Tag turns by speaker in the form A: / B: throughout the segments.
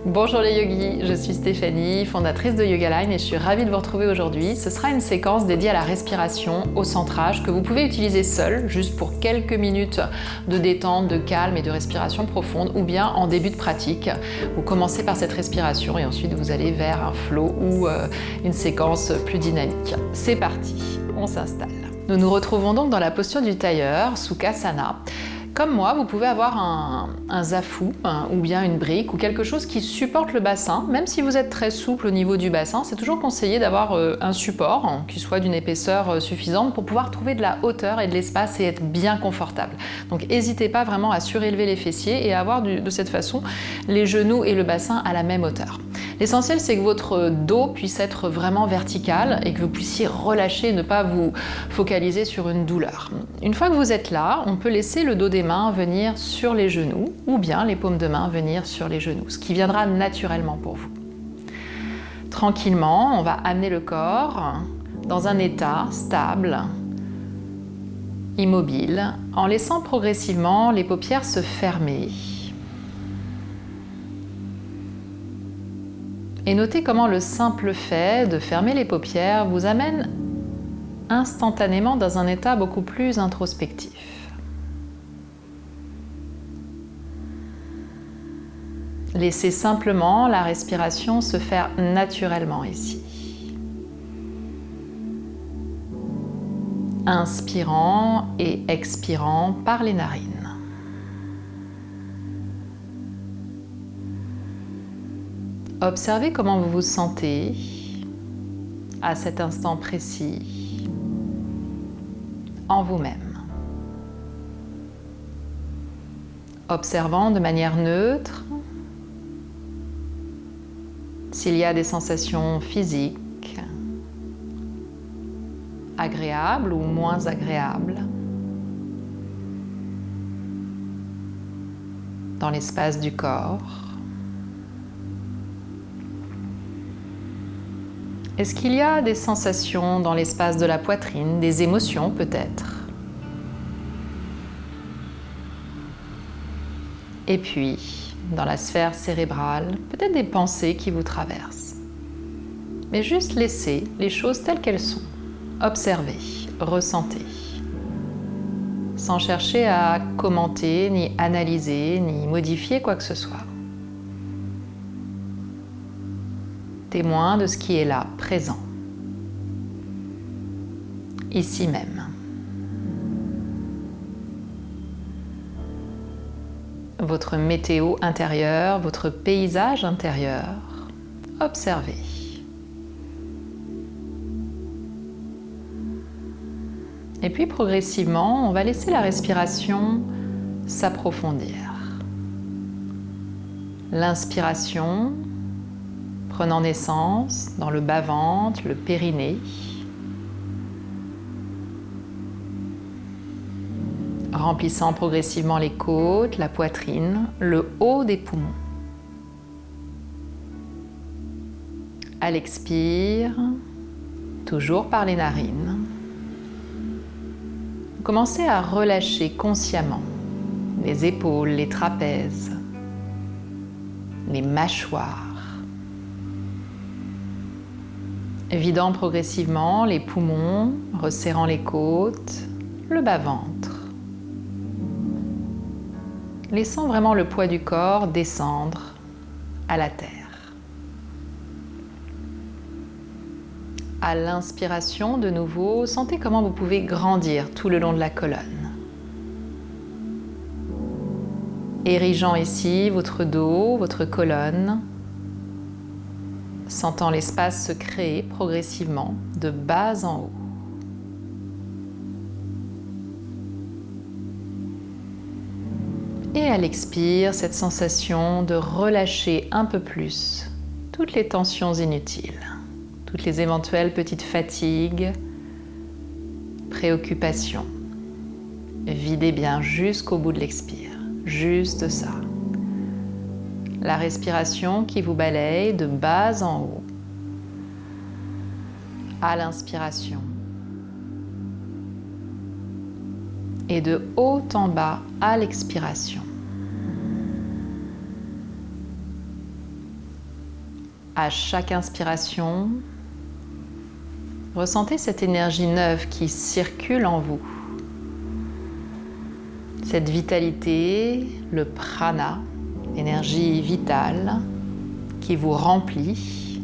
A: Bonjour les yogis, je suis Stéphanie, fondatrice de Yogaline et je suis ravie de vous retrouver aujourd'hui. Ce sera une séquence dédiée à la respiration, au centrage, que vous pouvez utiliser seul, juste pour quelques minutes de détente, de calme et de respiration profonde, ou bien en début de pratique. Vous commencez par cette respiration et ensuite vous allez vers un flow ou une séquence plus dynamique. C'est parti, on s'installe. Nous nous retrouvons donc dans la posture du tailleur, Sukhasana. Comme moi, vous pouvez avoir un zafu ou bien une brique ou quelque chose qui supporte le bassin. Même si vous êtes très souple au niveau du bassin, c'est toujours conseillé d'avoir un support qui soit d'une épaisseur suffisante pour pouvoir trouver de la hauteur et de l'espace et être bien confortable. Donc n'hésitez pas vraiment à surélever les fessiers et à avoir de cette façon les genoux et le bassin à la même hauteur. L'essentiel, c'est que votre dos puisse être vraiment vertical et que vous puissiez relâcher, ne pas vous focaliser sur une douleur. Une fois que vous êtes là, on peut laisser le dos des mains venir sur les genoux ou bien les paumes de main venir sur les genoux, ce qui viendra naturellement pour vous. Tranquillement, on va amener le corps dans un état stable, immobile, en laissant progressivement les paupières se fermer. Et notez comment le simple fait de fermer les paupières vous amène instantanément dans un état beaucoup plus introspectif. Laissez simplement la respiration se faire naturellement ici. Inspirant et expirant par les narines. Observez comment vous vous sentez à cet instant précis en vous-même. Observant de manière neutre s'il y a des sensations physiques agréables ou moins agréables dans l'espace du corps. Est-ce qu'il y a des sensations dans l'espace de la poitrine, des émotions peut-être? Et puis, dans la sphère cérébrale, peut-être des pensées qui vous traversent. Mais juste laissez les choses telles qu'elles sont. Observez, ressentez. Sans chercher à commenter, ni analyser, ni modifier quoi que ce soit. Témoin de ce qui est là, présent, ici même. Votre météo intérieure, votre paysage intérieur, observez. Et puis progressivement, on va laisser la respiration s'approfondir. L'inspiration, prenant naissance dans le bas-ventre, le périnée, remplissant progressivement les côtes, la poitrine, le haut des poumons. À l'expire, toujours par les narines, commencez à relâcher consciemment les épaules, les trapèzes, les mâchoires, vidant progressivement les poumons, resserrant les côtes, le bas-ventre. Laissant vraiment le poids du corps descendre à la terre. À l'inspiration, de nouveau, sentez comment vous pouvez grandir tout le long de la colonne. Érigeant ici votre dos, votre colonne, sentant l'espace se créer progressivement de bas en haut. Et à l'expire, cette sensation de relâcher un peu plus toutes les tensions inutiles, toutes les éventuelles petites fatigues, préoccupations. Videz bien jusqu'au bout de l'expire, juste ça. La respiration qui vous balaye de bas en haut. À l'inspiration. Et de haut en bas à l'expiration. À chaque inspiration, ressentez cette énergie neuve qui circule en vous. Cette vitalité, le prana, l'énergie vitale qui vous remplit.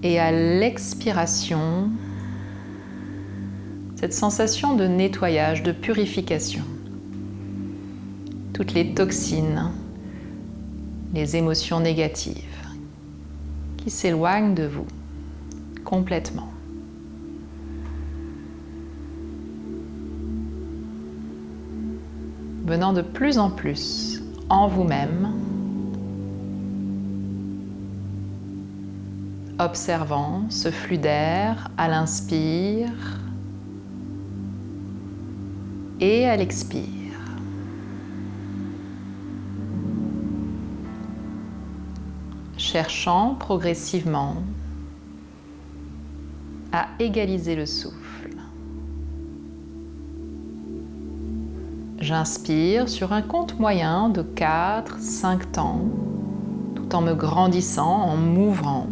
A: Et à l'expiration, cette sensation de nettoyage, de purification. Toutes les toxines, les émotions négatives qui s'éloignent de vous complètement. Venant de plus en plus en vous-même, observant ce flux d'air à l'inspire et à l'expire. Cherchant progressivement à égaliser le souffle. J'inspire sur un compte moyen de 4-5 temps, tout en me grandissant, en m'ouvrant.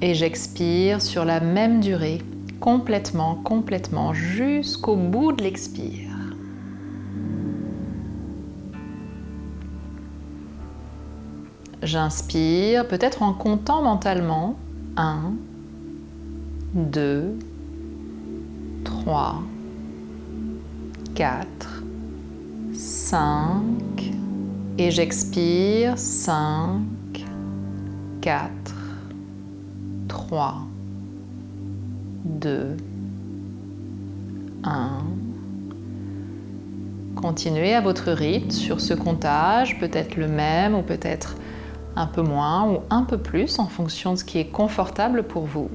A: Et j'expire sur la même durée, complètement, jusqu'au bout de l'expire. J'inspire, peut-être en comptant mentalement. 1, 2, 3, 4, 5. Et j'expire. 5, 4, 3, 2, 1. Continuez à votre rythme sur ce comptage, peut-être le même ou peut-être un peu moins ou un peu plus en fonction de ce qui est confortable pour vous.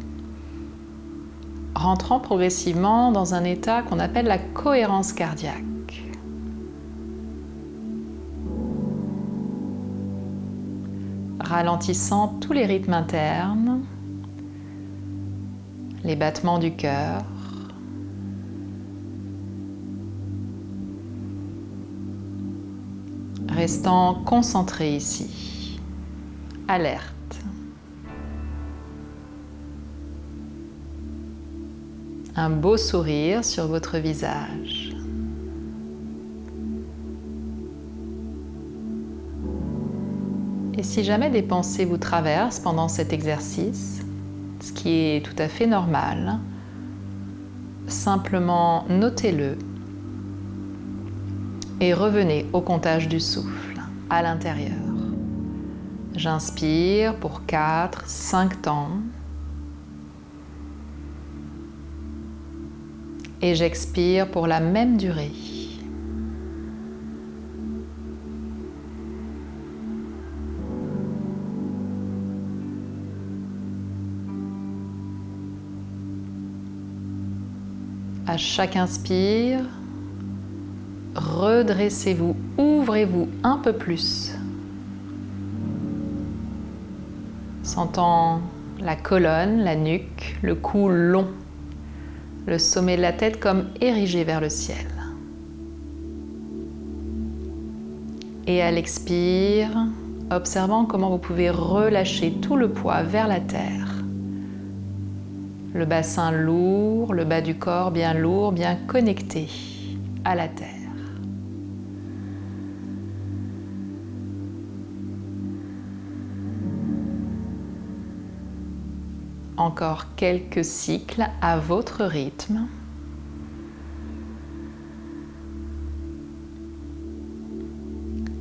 A: Rentrant progressivement dans un état qu'on appelle la cohérence cardiaque. Ralentissant tous les rythmes internes, les battements du cœur, restant concentré ici. Alerte. Un beau sourire sur votre visage. Et si jamais des pensées vous traversent pendant cet exercice, ce qui est tout à fait normal, simplement notez-le et revenez au comptage du souffle à l'intérieur. J'inspire pour 4-5 temps et j'expire pour la même durée. À chaque inspire, redressez-vous, ouvrez-vous un peu plus. Sentant la colonne, la nuque, le cou long, le sommet de la tête comme érigé vers le ciel. Et à l'expire, observant comment vous pouvez relâcher tout le poids vers la terre. Le bassin lourd, le bas du corps bien lourd, bien connecté à la terre. Encore quelques cycles à votre rythme.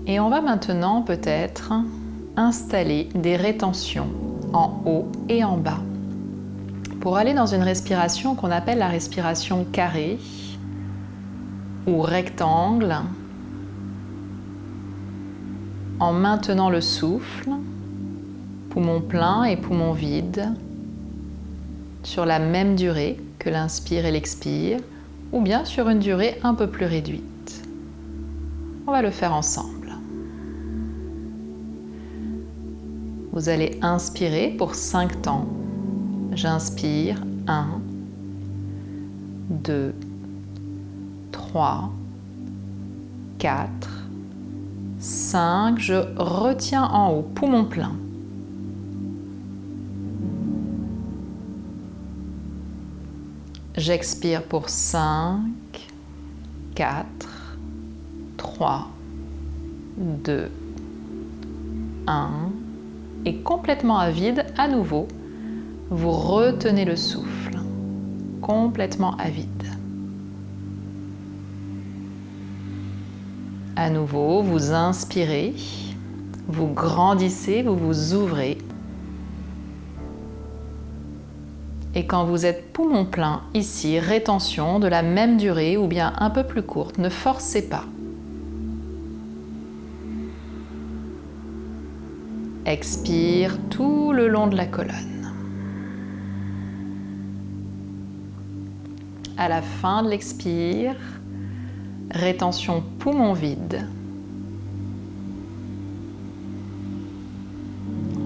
A: Et on va maintenant peut-être installer des rétentions en haut et en bas pour aller dans une respiration qu'on appelle la respiration carrée ou rectangle en maintenant le souffle, poumon plein et poumon vide, sur la même durée que l'inspire et l'expire, ou bien sur une durée un peu plus réduite. On va le faire ensemble. Vous allez inspirer pour 5 temps. J'inspire 1, 2, 3, 4, 5, je retiens en haut, poumon plein. J'expire pour 5, 4, 3, 2, 1. Et complètement à vide, à nouveau, vous retenez le souffle. Complètement à vide. À nouveau, vous inspirez, vous grandissez, vous vous ouvrez. Et quand vous êtes poumon plein, ici, rétention de la même durée ou bien un peu plus courte, ne forcez pas. Expire tout le long de la colonne. À la fin de l'expire, rétention poumon vide.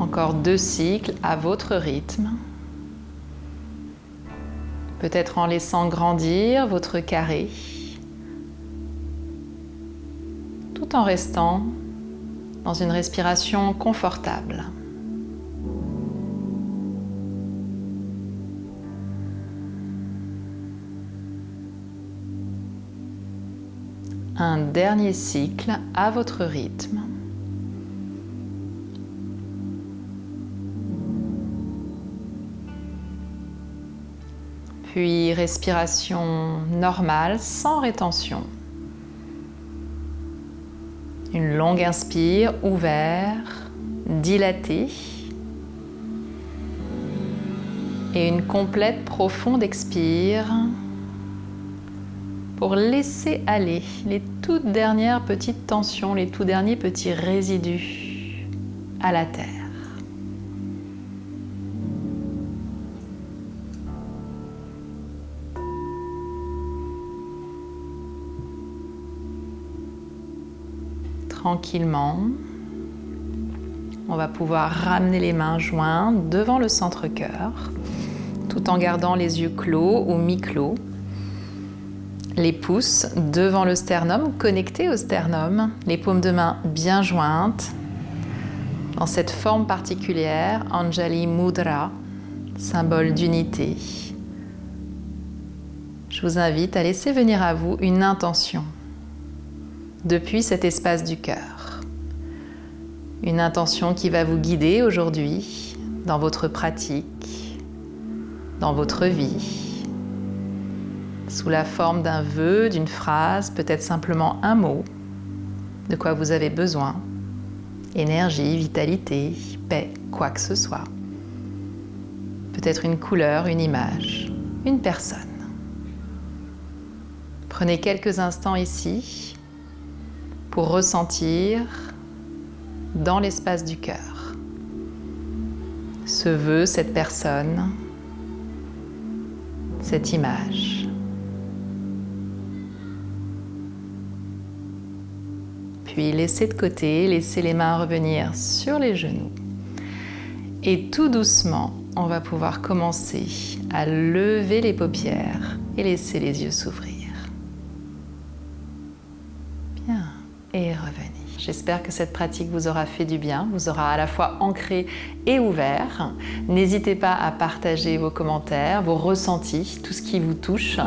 A: Encore 2 cycles à votre rythme. Peut-être en laissant grandir votre carré, tout en restant dans une respiration confortable. Un dernier cycle à votre rythme. Puis respiration normale, sans rétention. Une longue inspire, ouvert, dilaté. Et une complète profonde expire pour laisser aller les toutes dernières petites tensions, les tout derniers petits résidus à la terre. Tranquillement, on va pouvoir ramener les mains jointes devant le centre-cœur, tout en gardant les yeux clos ou mi-clos. Les pouces devant le sternum, connectés au sternum, les paumes de main bien jointes, dans cette forme particulière, Anjali Mudra, symbole d'unité. Je vous invite à laisser venir à vous une intention depuis cet espace du cœur. Une intention qui va vous guider aujourd'hui dans votre pratique, dans votre vie, sous la forme d'un vœu, d'une phrase, peut-être simplement un mot, de quoi vous avez besoin, énergie, vitalité, paix, quoi que ce soit. Peut-être une couleur, une image, une personne. Prenez quelques instants ici pour ressentir dans l'espace du cœur ce vœu, cette personne, cette image. Puis laissez de côté, laissez les mains revenir sur les genoux. Et tout doucement, on va pouvoir commencer à lever les paupières et laisser les yeux s'ouvrir. Bien. Et revenez. J'espère que cette pratique vous aura fait du bien, vous aura à la fois ancré et ouvert. N'hésitez pas à partager vos commentaires, vos ressentis, tout ce qui vous touche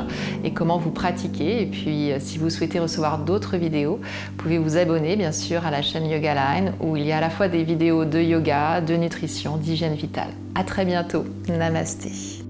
A: et comment vous pratiquez. Et puis, si vous souhaitez recevoir d'autres vidéos, vous pouvez vous abonner bien sûr à la chaîne Yoga Line où il y a à la fois des vidéos de yoga, de nutrition, d'hygiène vitale. À très bientôt. Namasté.